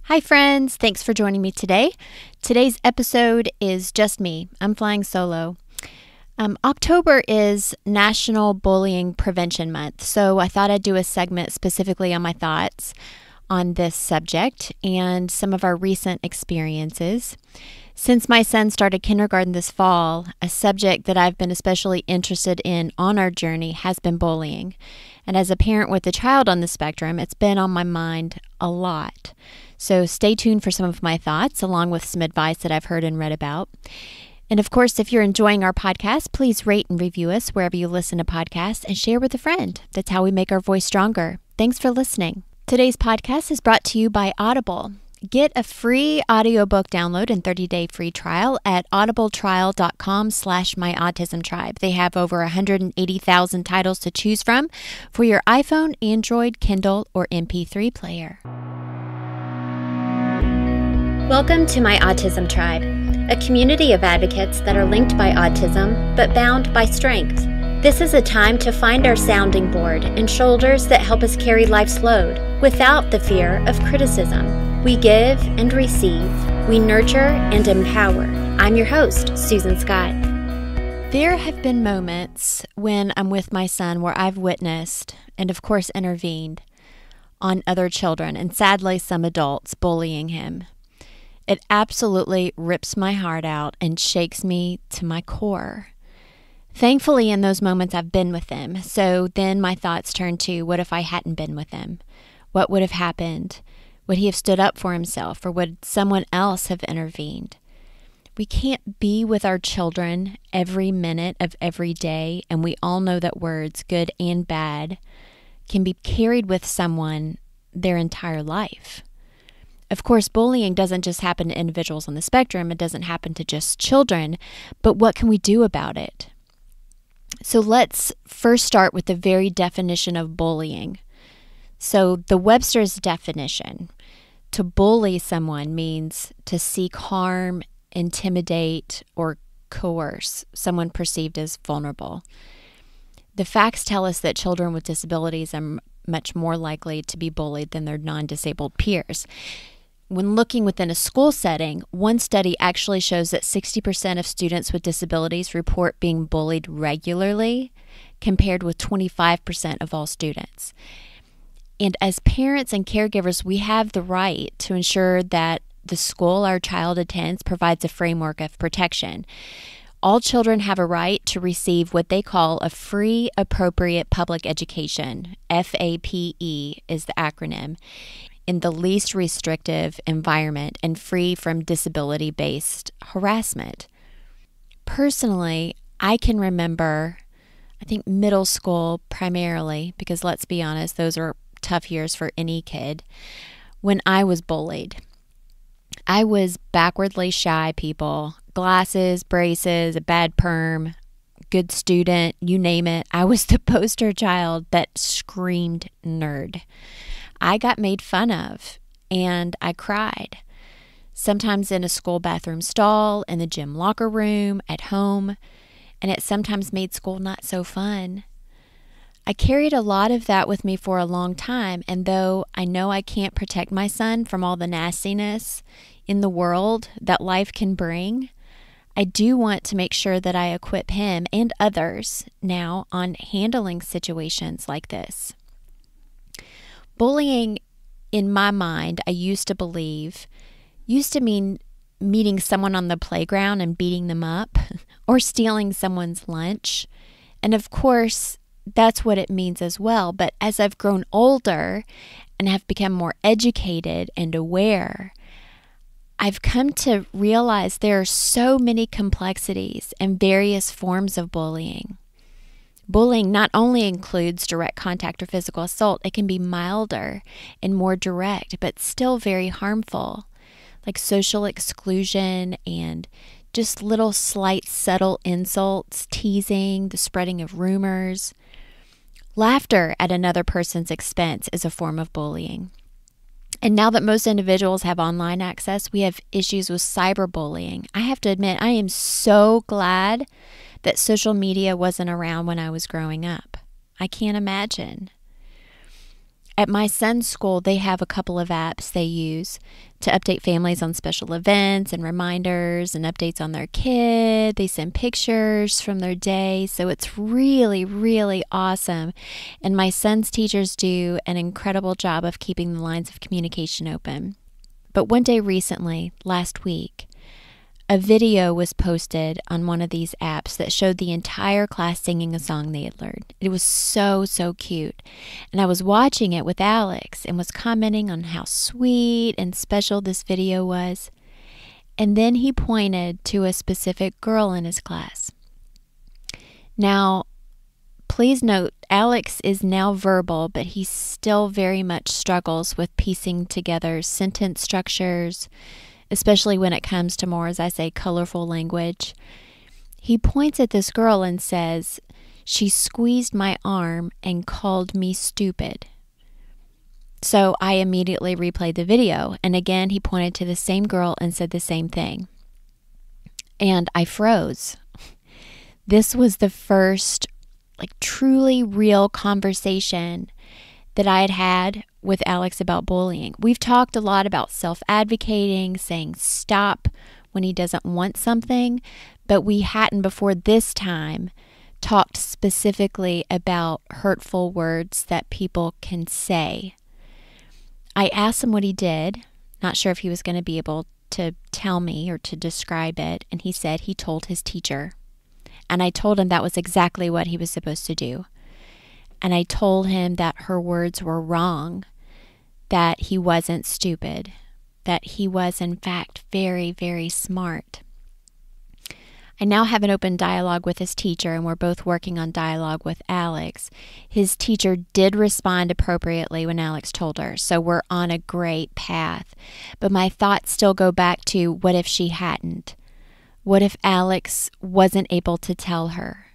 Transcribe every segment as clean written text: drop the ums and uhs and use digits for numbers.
Hi friends, thanks for joining me today. Today's episode is just me. I'm flying solo. October is National Bullying Prevention Month, so I thought I'd do a segment specifically on my thoughts on this subject and some of our recent experiences. Since my son started kindergarten this fall, a subject that I've been especially interested in on our journey has been bullying. And as a parent with a child on the spectrum, it's been on my mind a lot. So stay tuned for some of my thoughts, along with some advice that I've heard and read about. And of course, if you're enjoying our podcast, please rate and review us wherever you listen to podcasts and share with a friend. That's how we make our voice stronger. Thanks for listening. Today's podcast is brought to you by Audible. Get a free audiobook download and 30-day free trial at audibletrial.com/myautismtribe. They have over 180,000 titles to choose from for your iPhone, Android, Kindle, or MP3 player. Welcome to My Autism Tribe, a community of advocates that are linked by autism but bound by strength. This is a time to find our sounding board and shoulders that help us carry life's load without the fear of criticism. We give and receive. We nurture and empower. I'm your host, Susan Scott. There have been moments when I'm with my son where I've witnessed and, of course, intervened on other children and, sadly, some adults bullying him. It absolutely rips my heart out and shakes me to my core. Thankfully, in those moments, I've been with them. So then my thoughts turn to, what if I hadn't been with him? What would have happened? Would he have stood up for himself, or would someone else have intervened? We can't be with our children every minute of every day, and we all know that words, good and bad, can be carried with someone their entire life. Of course, bullying doesn't just happen to individuals on the spectrum. It doesn't happen to just children, but what can we do about it? So let's first start with the very definition of bullying. So the Webster's definition, to bully someone means to seek harm, intimidate, or coerce someone perceived as vulnerable. The facts tell us that children with disabilities are much more likely to be bullied than their non-disabled peers. When looking within a school setting, one study actually shows that 60% of students with disabilities report being bullied regularly, compared with 25% of all students. And as parents and caregivers, we have the right to ensure that the school our child attends provides a framework of protection. All children have a right to receive what they call a free, appropriate public education. FAPE is the acronym. In the least restrictive environment and free from disability-based harassment. Personally, I can remember, I think middle school primarily, because let's be honest, those are tough years for any kid, when I was bullied. I was backwardly shy, people. Glasses, braces, a bad perm, good student, you name it. I was the poster child that screamed nerd. I got made fun of, and I cried. Sometimes in a school bathroom stall, in the gym locker room, at home, and it sometimes made school not so fun. I carried a lot of that with me for a long time, and though I know I can't protect my son from all the nastiness in the world that life can bring, I do want to make sure that I equip him and others now on handling situations like this. Bullying, in my mind, I used to believe, used to mean meeting someone on the playground and beating them up or stealing someone's lunch. And of course, that's what it means as well. But as I've grown older and have become more educated and aware, I've come to realize there are so many complexities and various forms of bullying. Bullying not only includes direct contact or physical assault, it can be milder and more direct, but still very harmful, like social exclusion and just little slight subtle insults, teasing, the spreading of rumors. Laughter at another person's expense is a form of bullying. And now that most individuals have online access, we have issues with cyberbullying. I have to admit, I am so glad that social media wasn't around when I was growing up. I can't imagine. At my son's school, they have a couple of apps they use to update families on special events and reminders and updates on their kid. They send pictures from their day. So it's really, really awesome. And my son's teachers do an incredible job of keeping the lines of communication open. But one day recently, last week, a video was posted on one of these apps that showed the entire class singing a song they had learned. It was so, so cute. And I was watching it with Alex and was commenting on how sweet and special this video was. And then he pointed to a specific girl in his class. Now, please note, Alex is now verbal, but he still very much struggles with piecing together sentence structures, especially when it comes to more, as I say, colorful language. He points at this girl and says, "She squeezed my arm and called me stupid." So I immediately replayed the video, and again he pointed to the same girl and said the same thing. And I froze. This was the first, truly real conversation that I had had with Alex about bullying. We've talked a lot about self-advocating, saying stop when he doesn't want something, but we hadn't before this time talked specifically about hurtful words that people can say. I asked him what he did, not sure if he was going to be able to tell me or to describe it, and he said he told his teacher. And I told him that was exactly what he was supposed to do. And I told him that her words were wrong, that he wasn't stupid, that he was in fact very, very smart. I now have an open dialogue with his teacher, and we're both working on dialogue with Alex. His teacher did respond appropriately when Alex told her, so we're on a great path. But my thoughts still go back to, what if she hadn't? What if Alex wasn't able to tell her?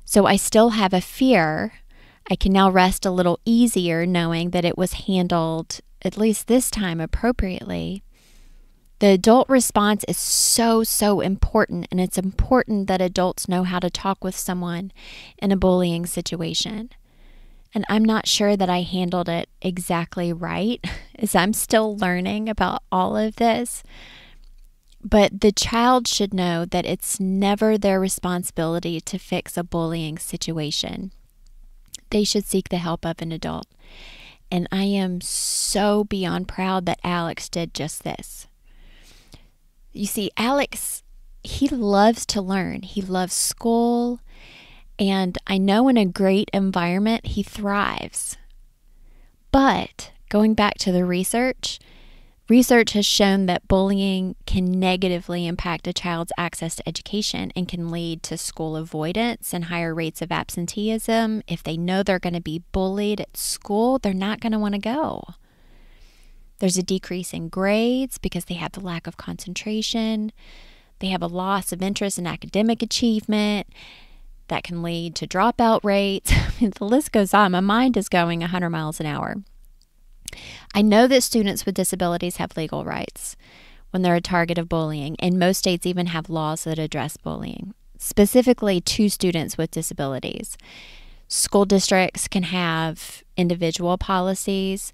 So I still have a fear. I can now rest a little easier knowing that it was handled, at least this time, appropriately. The adult response is so, so important, and it's important that adults know how to talk with someone in a bullying situation. And I'm not sure that I handled it exactly right, as I'm still learning about all of this. But the child should know that it's never their responsibility to fix a bullying situation. They should seek the help of an adult. And I am so beyond proud that Alex did just this. You see, Alex, he loves to learn. He loves school. And I know in a great environment, he thrives. But going back to the research has shown that bullying can negatively impact a child's access to education and can lead to school avoidance and higher rates of absenteeism. If they know they're going to be bullied at school, they're not going to want to go. There's a decrease in grades because they have the lack of concentration. They have a loss of interest in academic achievement that can lead to dropout rates. The list goes on. My mind is going 100 miles an hour. I know that students with disabilities have legal rights when they're a target of bullying, and most states even have laws that address bullying, specifically to students with disabilities. School districts can have individual policies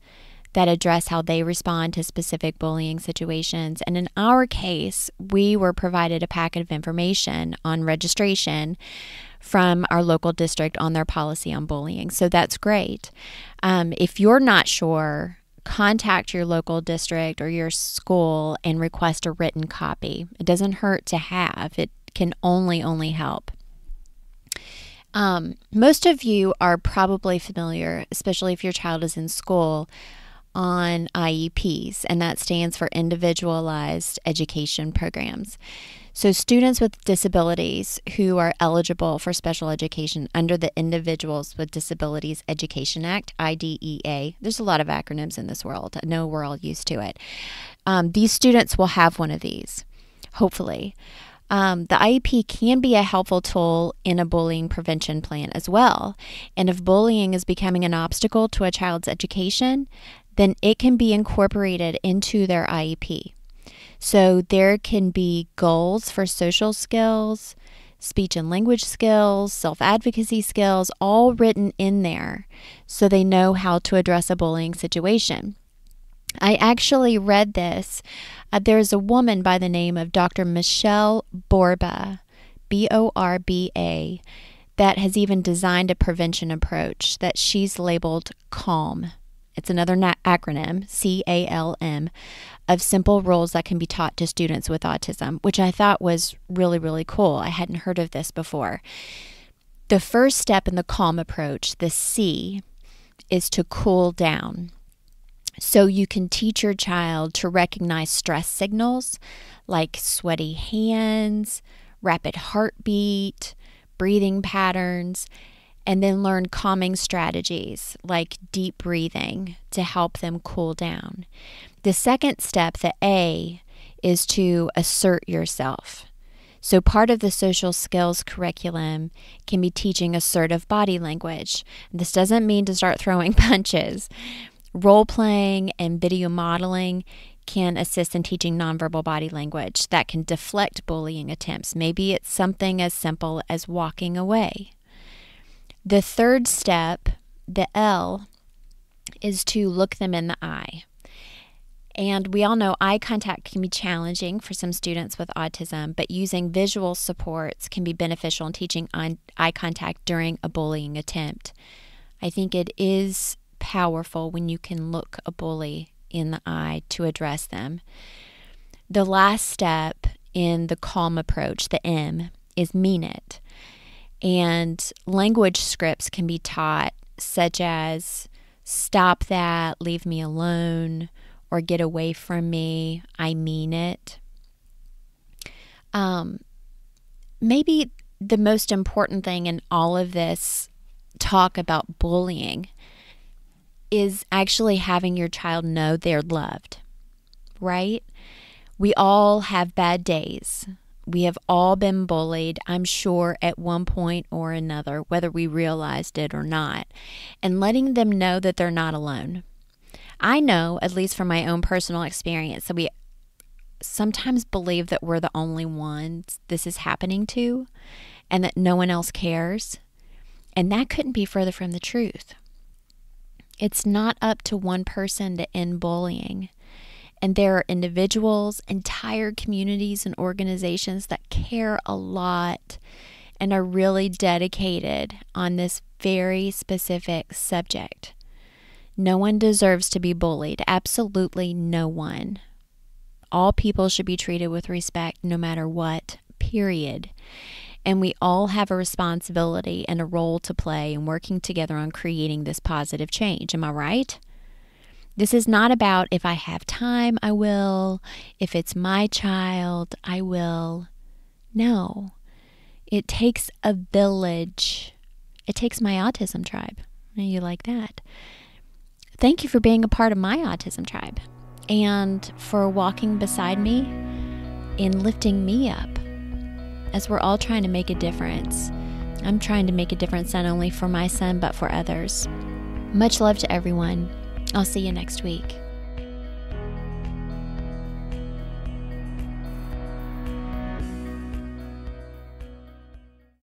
that address how they respond to specific bullying situations. And in our case, we were provided a packet of information on registration from our local district on their policy on bullying. So that's great. If you're not sure, contact your local district or your school and request a written copy. It doesn't hurt to have. It can only help. Most of you are probably familiar, especially if your child is in school, on IEPs, and that stands for Individualized Education Programs. So students with disabilities who are eligible for special education under the Individuals with Disabilities Education Act, IDEA. There's a lot of acronyms in this world. I know we're all used to it. These students will have one of these, hopefully. The IEP can be a helpful tool in a bullying prevention plan as well. And if bullying is becoming an obstacle to a child's education, then it can be incorporated into their IEP. So there can be goals for social skills, speech and language skills, self-advocacy skills, all written in there so they know how to address a bullying situation. I actually read this. There's a woman by the name of Dr. Michelle Borba, Borba, that has even designed a prevention approach that she's labeled CALM. It's another acronym, CALM, of simple rules that can be taught to students with autism, which I thought was really, really cool. I hadn't heard of this before. The first step in the CALM approach, the C, is to cool down. So you can teach your child to recognize stress signals like sweaty hands, rapid heartbeat, breathing patterns, and then learn calming strategies like deep breathing to help them cool down. The second step, the A, is to assert yourself. So part of the social skills curriculum can be teaching assertive body language. This doesn't mean to start throwing punches. Role-playing and video modeling can assist in teaching nonverbal body language that can deflect bullying attempts. Maybe it's something as simple as walking away. The third step, the L, is to look them in the eye. And we all know eye contact can be challenging for some students with autism, but using visual supports can be beneficial in teaching eye contact during a bullying attempt. I think it is powerful when you can look a bully in the eye to address them. The last step in the CALM approach, the M, is mean it. And language scripts can be taught, such as stop that, leave me alone, or get away from me, I mean it. Maybe the most important thing in all of this talk about bullying is actually having your child know they're loved, right? We all have bad days. We have all been bullied, I'm sure, at one point or another, whether we realized it or not, and letting them know that they're not alone. I know, at least from my own personal experience, that we sometimes believe that we're the only ones this is happening to and that no one else cares. And that couldn't be further from the truth. It's not up to one person to end bullying. And there are individuals, entire communities, and organizations that care a lot and are really dedicated on this very specific subject. No one deserves to be bullied. Absolutely no one. All people should be treated with respect no matter what, period. And we all have a responsibility and a role to play in working together on creating this positive change. Am I right? This is not about if I have time, I will. If it's my child, I will. No. It takes a village. It takes my autism tribe. You like that? Thank you for being a part of my autism tribe and for walking beside me and lifting me up as we're all trying to make a difference. I'm trying to make a difference not only for my son, but for others. Much love to everyone. I'll see you next week.